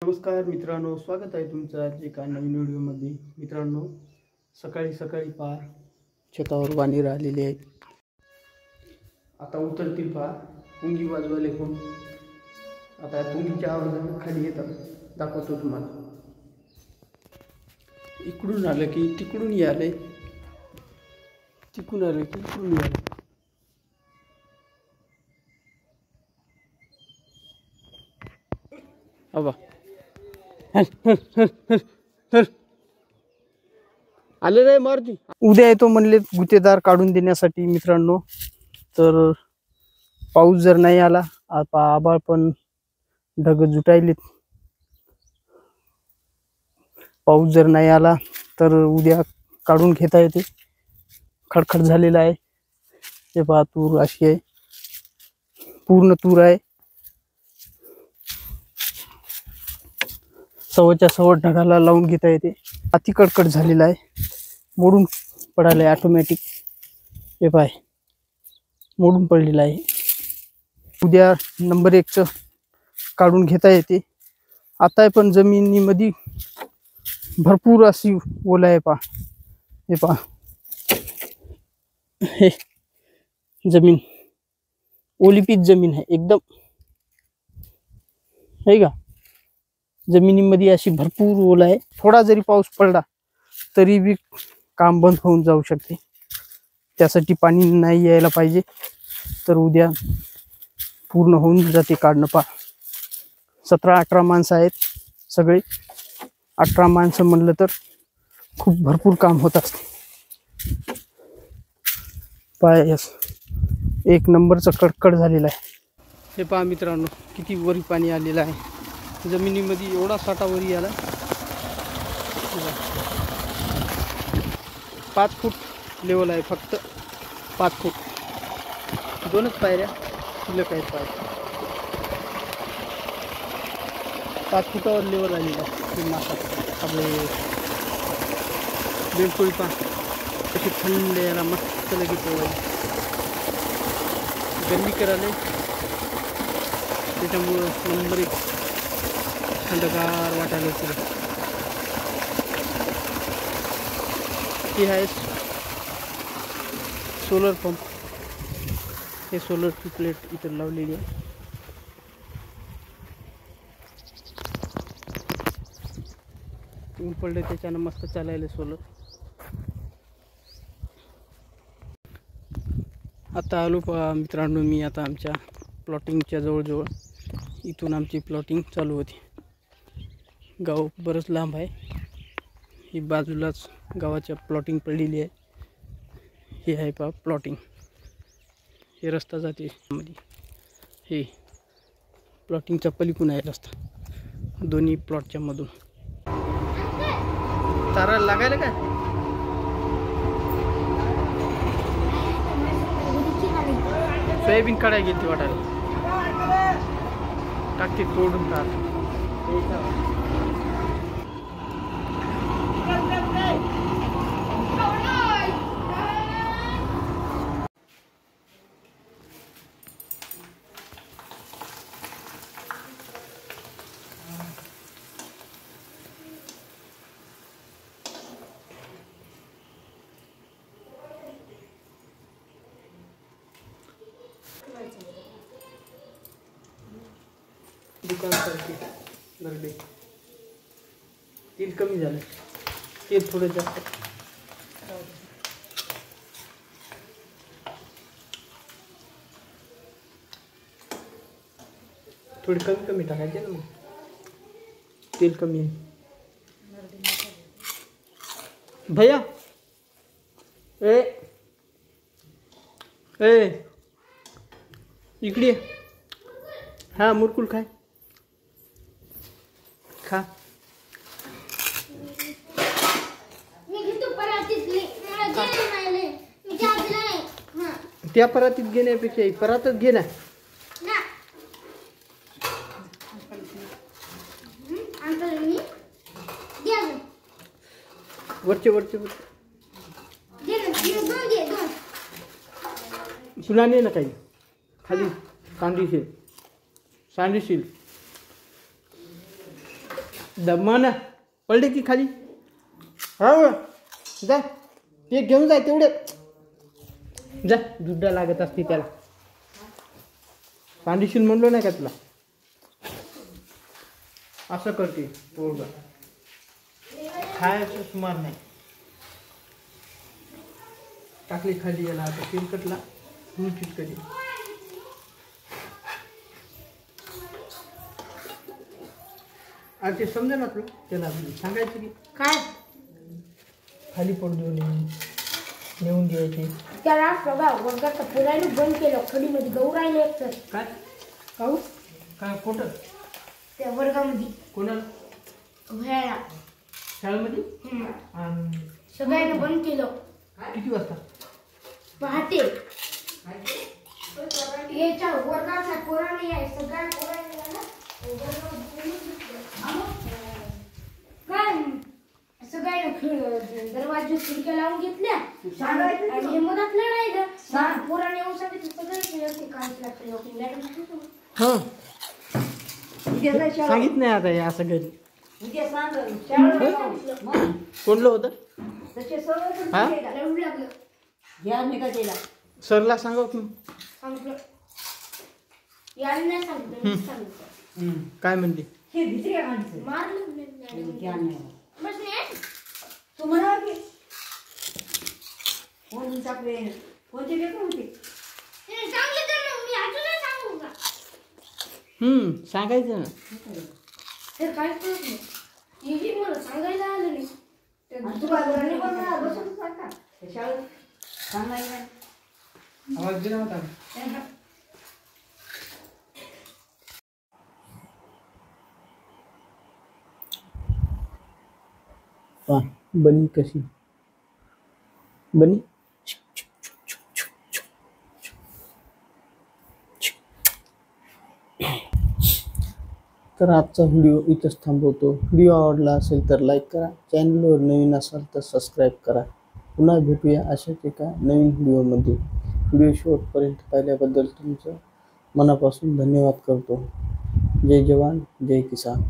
नमस्कार मित्रांनो, स्वागत आहे तुमचं आज एका नवीन व्हिडिओमध्ये। मित्रांनो, सकाळी सकाळी पहा छतावर वाणी राहिलेली आहेत। आता उतरतील पहा पुंगी वाजवायला कोण। आता पुंगीच्या आवाजाने खाली येतात, दाखवतो तुम्हाला। इकडून आलं की तिकडून यायले, तिकडून आलं की इकडून यायले। अबा आले रे मारुती। उद्या येतो म्हणले गुत्तेदार काढून देण्यासाठी मित्रांनो। तर पाऊस जर नाही आला, आभाळ पण ढग जुटायलेत, पाऊस जर नाही आला तर उद्या काढून घेता येते। खडखड झालेला आहे हे पहा, तूर अशी आहे, पूर्ण तूर आहे। सव्वाच्या सव्वा ढगाला लावून घेता येते। अति कडकड झालेला आहे, मोडून पडायला आहे ऑटोमॅटिक। हे पाय मोडून पडलेला आहे। उद्या नंबर 1चं काढून घेता येते। आता पण जमिनीमध्ये भरपूर अशी ओल आहे पहा। हे पहा, हे जमीन ओलीपीत जमीन आहे एकदम, है का। जमिनीमध्ये अशी भरपूर ओल आहे। थोडा जरी पाऊस पडला तरी बी काम बंद होऊन जाऊ शकते। त्यासाठी पाणी नाही यायला पाहिजे। तर उद्या पूर्ण होऊन जाते काढणं पहा। 17-18 माणसं आहेत सगळे। 18 माणसं म्हणलं तर खूप भरपूर काम होत असते। पाय एक नंबरचं कडकड झालेलं आहे। हे पहा मित्रांनो, किती वरी पाणी आलेलं आहे। जमिनीमध्ये एवढा साठा वरी आला। 5 फूट लेवल आहे, फक्त 5 फूट। 2च पायऱ्या शिल्लक आहेत पायऱ्या। 5 फुटावर लेवल आलेलं आहे। आपले बेलकोळी पहा कशी थंड याला मस्त लगी पोवायला, गरमी करायला। त्याच्यामुळं नंबर 1 थंडगार वाटायला पुढे। हे आहे सोलर पंप। हे सोलरची प्लेट इथं लावलेली आहे। ऊन पडले त्याच्यानं मस्त चालायला सोलर। आता आलो पहा मित्रांनो मी आता आमच्या प्लॉटिंगच्या जवळजवळ। इथून आमची प्लॉटिंग चालू होती। गाव बरंच लांब आहे, ही बाजूलाच गावाच्या प्लॉटिंग पडलेली आहे। हे आहे पहा प्लॉटिंग, हे रस्ता जाते मध्ये। हे प्लॉटिंगच्या पलीकडून आहे रस्ता, दोन्ही प्लॉटच्या मधून। तारा लागायला काय सोयाबीन काढायला गेली ती वाटायला, टाकते तोडून तार। दुकान सारखी नरडे। तेल कमी झालं, तेल थोडं जास्त। थोडी कमी कमी टाकायचे ना, मग तेल कमी आहे। भैया ए ए इकडे हा मुरकुल खाय, खा। त्या परातीत घेण्यापेक्षा परातच घे ना। वरचे वरचे तुला नाही ना काही खाली सांडीशील सांडीशील दमन पडले की खाली. हो जा ते घेऊन जाय तेवढे. जा दुड्डा लागत असते त्याला. पांडिशील म्हणलो नाही का तुला. असं करते पोरगा. खायचं सुमार नाही. टाकली खाली याला आता तिरकटला चिटकली. अरे ते समजा ना तुला त्याला सांगायचं की काय खाली पडू देऊ नये नेऊन द्यायचे. त्याला बघा वर्गात फिरायला बंद केलं खडीमध्ये गौरायला एक तर काय काहू काय कुठं त्या वर्गामध्ये कोणाला व्हायला शाळेमध्ये आणि सगळ्यांना बंद केलं. किती वाजता पहाटे याच्या वर्गाच्या पोराने आहे सगळ्या पोराने काय सगळ्यांना दरवाजे खिडक्या लावून घेतल्या आणि हे मधात लढायचं. पोराने येऊन सांगितलं सगळे मॅडम हां सांगित नाही आता हे असं घरी कोणलं होतं हा सरला सांगा की सांगितलं याला नाही सांगितलं काय म्हणते मारलं बस नाही तू म्हणा की फोन टाकले फोनचे पेपर होते सांगितलं ना मी अजूनही सांगू का सांगायचं ना. तर काय कळत नाही. हेही मला सांगायला आलं नाही. आणि तुला घरी पण बसून सांगा शाळेत सांगायला नाही. आवाज दिला होता बनी कशी बनी. तर आजचा व्हिडिओ इथंच थांबवतो. व्हिडिओ आवडला असेल तर लाईक करा. चॅनलवर नवीन असाल तर सबस्क्राईब करा. पुन्हा भेटूया अशाच एका नवीन व्हिडिओमध्ये. व्हिडिओ शेवटपर्यंत पाहिल्याबद्दल तुमचं मनापासून धन्यवाद करतो. जय जवान जय किसान.